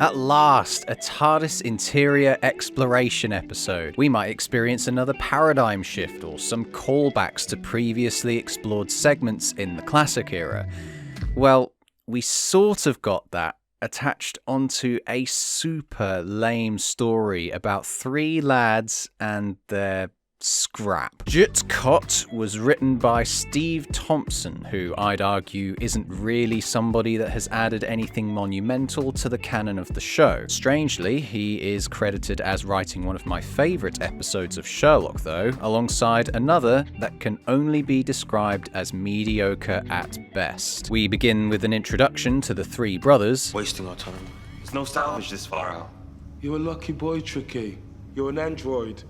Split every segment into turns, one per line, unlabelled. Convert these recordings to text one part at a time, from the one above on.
At last, a TARDIS interior exploration episode. We might experience another paradigm shift or some callbacks to previously explored segments in the classic era. Well, we sort of got that attached onto a super lame story about three lads and their scrap. Jut Kot was written by Steve Thompson, who I'd argue isn't really somebody that has added anything monumental to the canon of the show. Strangely, he is credited as writing one of my favourite episodes of Sherlock though, alongside another that can only be described as mediocre at best. We begin with an introduction to the three brothers.
Wasting our time. There's no salvage this far out.
You're a lucky boy, Tricky. You're an android.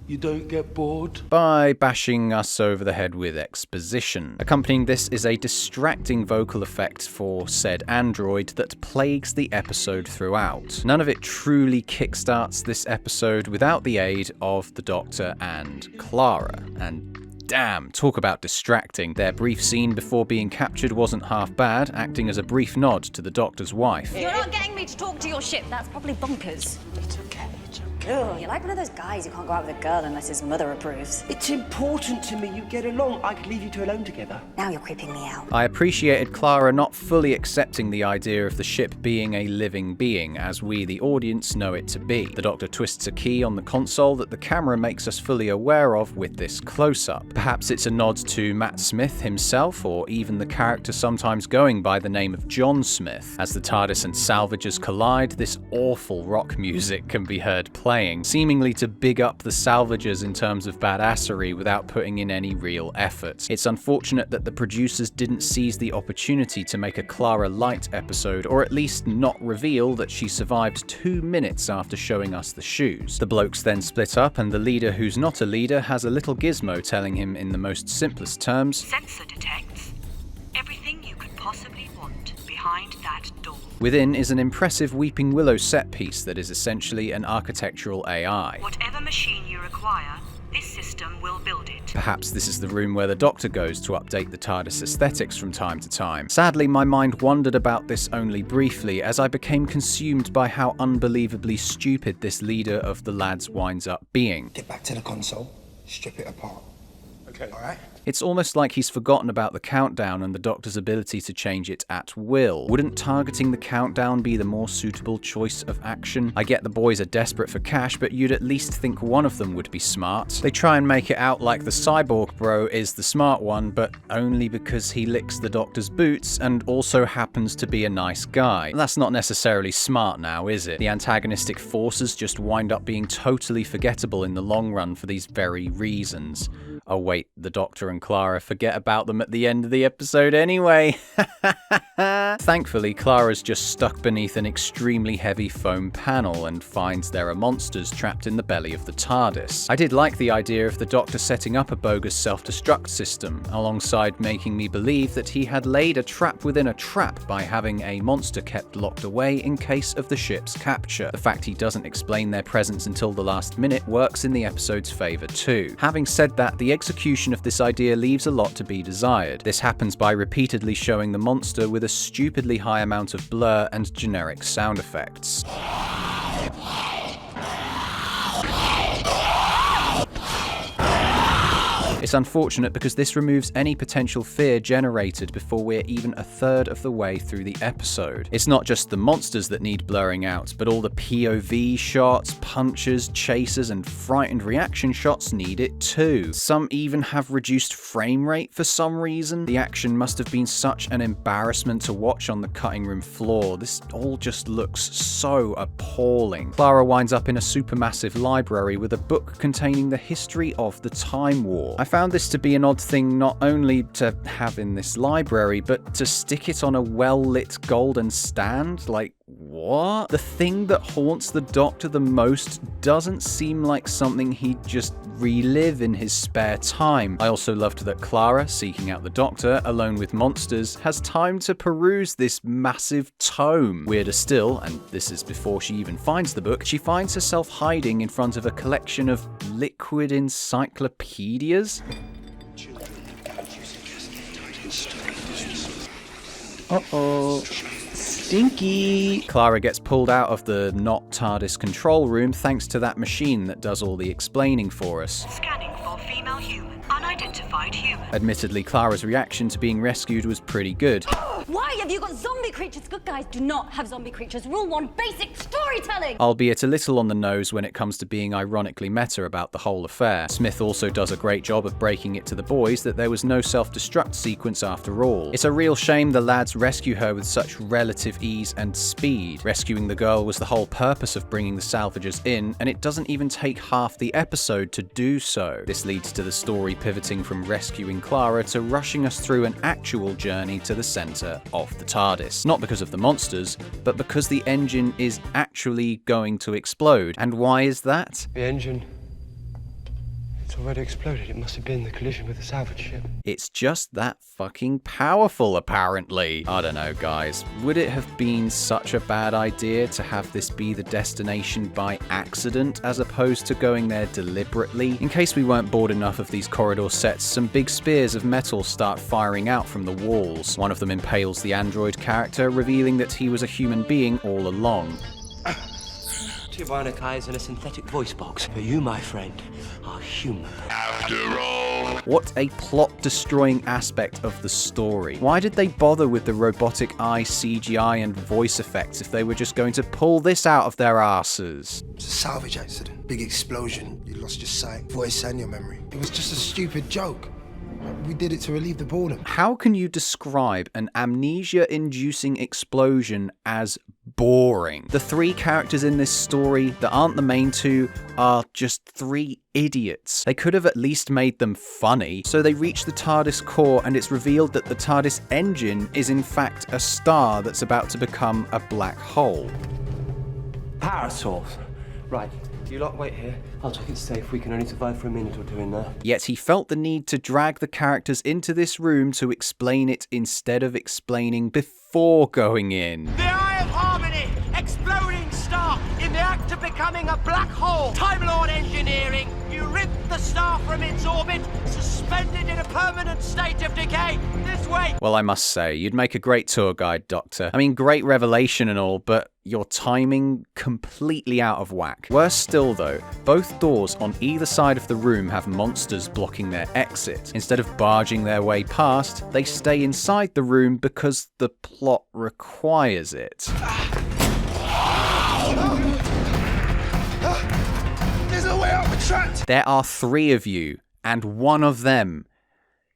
You don't get bored?
By bashing us over the head with exposition. Accompanying this is a distracting vocal effect for said android that plagues the episode throughout. None of it truly kickstarts this episode without the aid of the Doctor and Clara. And damn, talk about distracting. Their brief scene before being captured wasn't half bad, acting as a brief nod to the Doctor's wife.
You're not getting me to talk to your ship. That's probably bonkers.
It's okay, it's okay.
Ugh, you're like one of those guys who can't go out with a girl unless his mother approves.
It's important to me you get along. I could leave you two alone together.
Now you're creeping me out.
I appreciated Clara not fully accepting the idea of the ship being a living being, as we, the audience, know it to be. The Doctor twists a key on the console that the camera makes us fully aware of with this close-up. Perhaps it's a nod to Matt Smith himself, or even the character sometimes going by the name of John Smith. As the TARDIS and salvagers collide, this awful rock music can be heard playing, seemingly to big up the salvagers in terms of badassery without putting in any real effort. It's unfortunate that the producers didn't seize the opportunity to make a Clara Light episode, or at least not reveal that she survived 2 minutes after showing us the shoes. The blokes then split up, and the leader who's not a leader has a little gizmo telling him in the most simplest terms,
"Sensor detects everything you could possibly want behind that door."
Within is an impressive Weeping Willow set piece that is essentially an architectural AI.
Whatever machine you require, this system will build it.
Perhaps this is the room where the Doctor goes to update the TARDIS aesthetics from time to time. Sadly, my mind wandered about this only briefly, as I became consumed by how unbelievably stupid this leader of the lads winds up being.
Get back to the console, strip it apart.
Okay.
Alright?
It's almost like he's forgotten about the countdown and the Doctor's ability to change it at will. Wouldn't targeting the countdown be the more suitable choice of action? I get the boys are desperate for cash, but you'd at least think one of them would be smart. They try and make it out like the cyborg bro is the smart one, but only because he licks the Doctor's boots and also happens to be a nice guy. That's not necessarily smart now, is it? The antagonistic forces just wind up being totally forgettable in the long run for these very reasons. Oh wait, the Doctor and Clara forget about them at the end of the episode anyway. Thankfully, Clara's just stuck beneath an extremely heavy foam panel and finds there are monsters trapped in the belly of the TARDIS. I did like the idea of the Doctor setting up a bogus self-destruct system, alongside making me believe that he had laid a trap within a trap by having a monster kept locked away in case of the ship's capture. The fact he doesn't explain their presence until the last minute works in the episode's favour too. Having said that, the execution of this idea leaves a lot to be desired. This happens by repeatedly showing the monster with a stupidly high amount of blur and generic sound effects. It's unfortunate because this removes any potential fear generated before we're even a third of the way through the episode. It's not just the monsters that need blurring out, but all the POV shots, punches, chasers, and frightened reaction shots need it too. Some even have reduced frame rate for some reason. The action must have been such an embarrassment to watch on the cutting room floor. This all just looks so appalling. Clara winds up in a supermassive library with a book containing the history of the Time War. I found this to be an odd thing not only to have in this library, but to stick it on a well-lit golden stand. Like, what? The thing that haunts the Doctor the most doesn't seem like something he'd just relive in his spare time. I also loved that Clara, seeking out the Doctor, alone with monsters, has time to peruse this massive tome. Weirder still, and this is before she even finds the book, she finds herself hiding in front of a collection of liquid encyclopedias.
Uh-oh. Stinky.
Clara gets pulled out of the not TARDIS control room thanks to that machine that does all the explaining for us.
Scanning for female human. Unidentified human.
Admittedly, Clara's reaction to being rescued was pretty good.
Why have you got zombie creatures? Good guys do not have zombie creatures. Rule 1, basic storytelling!
Albeit a little on the nose when it comes to being ironically meta about the whole affair. Smith also does a great job of breaking it to the boys that there was no self-destruct sequence after all. It's a real shame the lads rescue her with such relative ease and speed. Rescuing the girl was the whole purpose of bringing the salvagers in, and it doesn't even take half the episode to do so. This leads to the story pivoting from rescuing Clara to rushing us through an actual journey to the center of the TARDIS. Not because of the monsters, but because the engine is actually going to explode. And why is that?
The engine. It's already exploded. It must have been the collision with the salvage ship.
It's just that fucking powerful, apparently. I don't know, guys. Would it have been such a bad idea to have this be the destination by accident as opposed to going there deliberately? In case we weren't bored enough of these corridor sets, some big spears of metal start firing out from the walls. One of them impales the android character, revealing that he was a human being all along.
Two bionic eyes and a synthetic voice box. But you, my friend, are human.
What a plot-destroying aspect of the story. Why did they bother with the robotic eye CGI and voice effects if they were just going to pull this out of their asses?
It's a salvage accident. Big explosion. You lost your sight, voice, and your memory. It was just a stupid joke. We did it to relieve the boredom.
How can you describe an amnesia-inducing explosion as boring? The three characters in this story that aren't the main two are just three idiots. They could have at least made them funny. So they reach the TARDIS core and it's revealed that the TARDIS engine is in fact a star that's about to become a black hole.
Power source. Right. You lot wait here. I'll check it safe. We can only survive for a minute or two in there.
Yet he felt the need to drag the characters into this room to explain it instead of explaining before going in.
The Eye of Harmony! Exploding star! In the act of becoming a black hole! Time Lord engineering! You ripped the star from its orbit, suspended in a permanent state of decay! This way!
Well, I must say, you'd make a great tour guide, Doctor. I mean, great revelation and all, but your timing completely out of whack. Worse still though, both doors on either side of the room have monsters blocking their exit. Instead of barging their way past, they stay inside the room because the plot requires it.
There's no way out, we're trapped!
There are three of you, and one of them.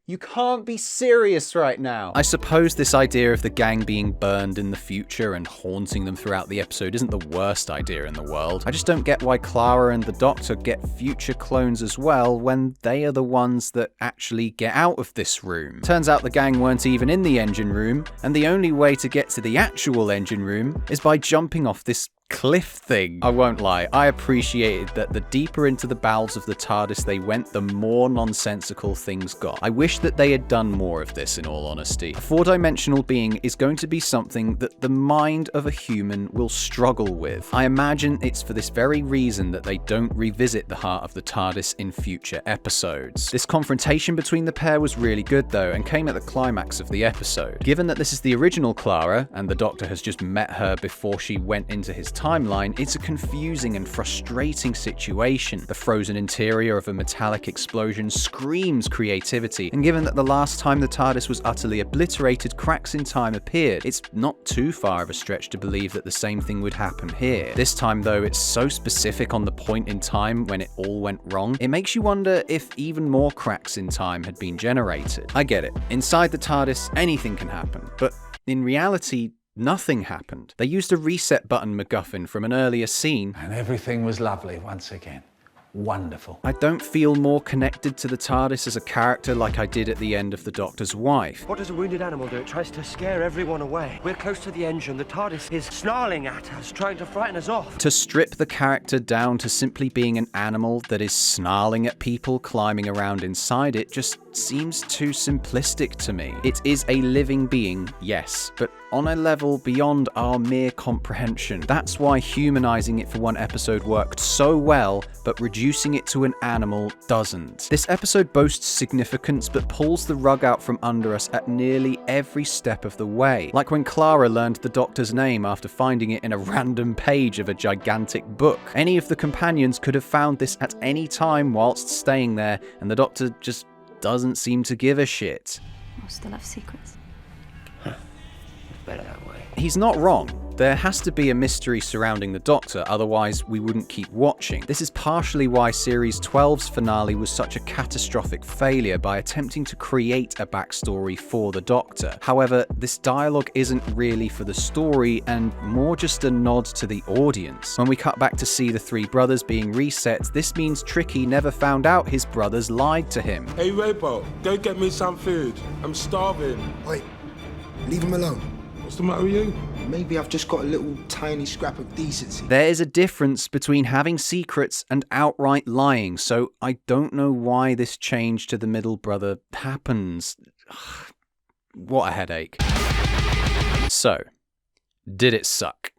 You can't be serious right now. I suppose this idea of the gang being burned in the future and haunting them throughout the episode isn't the worst idea in the world. I just don't get why Clara and the Doctor get future clones as well when they are the ones that actually get out of this room. Turns out the gang weren't even in the engine room, and the only way to get to the actual engine room is by jumping off this cliff thing. I won't lie, I appreciated that the deeper into the bowels of the TARDIS they went, the more nonsensical things got. I wish that they had done more of this, in all honesty. A four-dimensional being is going to be something that the mind of a human will struggle with. I imagine it's for this very reason that they don't revisit the heart of the TARDIS in future episodes. This confrontation between the pair was really good though, and came at the climax of the episode. Given that this is the original Clara, and the Doctor has just met her before she went into his timeline, it's a confusing and frustrating situation. The frozen interior of a metallic explosion screams creativity, and given that the last time the TARDIS was utterly obliterated, cracks in time appeared, it's not too far of a stretch to believe that the same thing would happen here. This time though, it's so specific on the point in time when it all went wrong, it makes you wonder if even more cracks in time had been generated. I get it, inside the TARDIS anything can happen, but in reality, nothing happened. They used a reset button MacGuffin from an earlier scene.
And everything was lovely once again. Wonderful.
I don't feel more connected to the TARDIS as a character like I did at the end of The Doctor's Wife.
What does a wounded animal do? It tries to scare everyone away. We're close to the engine. The TARDIS is snarling at us, trying to frighten us off.
To strip the character down to simply being an animal that is snarling at people climbing around inside it just seems too simplistic to me. It is a living being, yes, but on a level beyond our mere comprehension. That's why humanizing it for one episode worked so well, but reducing it to an animal doesn't. This episode boasts significance, but pulls the rug out from under us at nearly every step of the way. Like when Clara learned the Doctor's name after finding it in a random page of a gigantic book. Any of the companions could have found this at any time whilst staying there, and the Doctor just doesn't seem to give a shit.
We'll still have secrets.
Better that way.
He's not wrong. There has to be a mystery surrounding the Doctor, otherwise we wouldn't keep watching. This is partially why Series 12's finale was such a catastrophic failure by attempting to create a backstory for the Doctor. However, this dialogue isn't really for the story and more just a nod to the audience. When we cut back to see the three brothers being reset, this means Tricky never found out his brothers lied to him.
Hey, Robot, go get me some food. I'm starving.
Wait, leave him alone.
What's the matter with you?
Maybe I've just got a little tiny scrap of decency.
There is a difference between having secrets and outright lying, so I don't know why this change to the middle brother happens. What a headache. So, did it suck?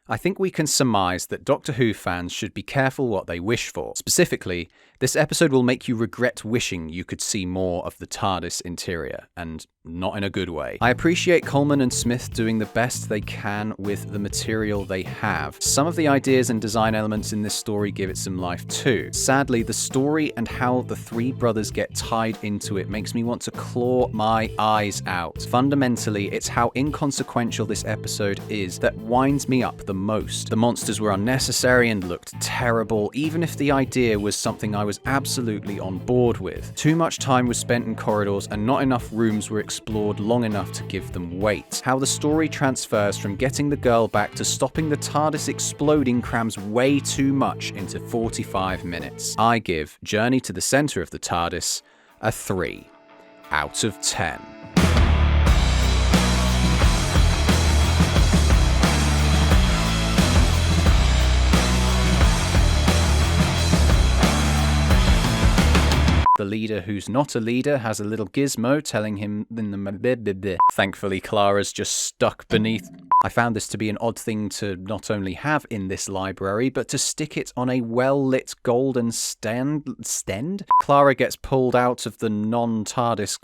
I think we can surmise that Doctor Who fans should be careful what they wish for. Specifically, this episode will make you regret wishing you could see more of the TARDIS interior, and not in a good way. I appreciate Coleman and Smith doing the best they can with the material they have. Some of the ideas and design elements in this story give it some life too. Sadly, the story and how the three brothers get tied into it makes me want to claw my eyes out. Fundamentally, it's how inconsequential this episode is that winds me up the most. The monsters were unnecessary and looked terrible, even if the idea was something I was absolutely on board with. Too much time was spent in corridors and not enough rooms were explored long enough to give them weight. How the story transfers from getting the girl back to stopping the TARDIS exploding crams way too much into 45 minutes. I give Journey to the Center of the TARDIS a 3 out of 10. The leader who's not a leader has a little gizmo telling him in the Thankfully, Clara's just stuck beneath. I found this to be an odd thing to not only have in this library, but to stick it on a well-lit golden stand. Clara gets pulled out of the non-TARDIS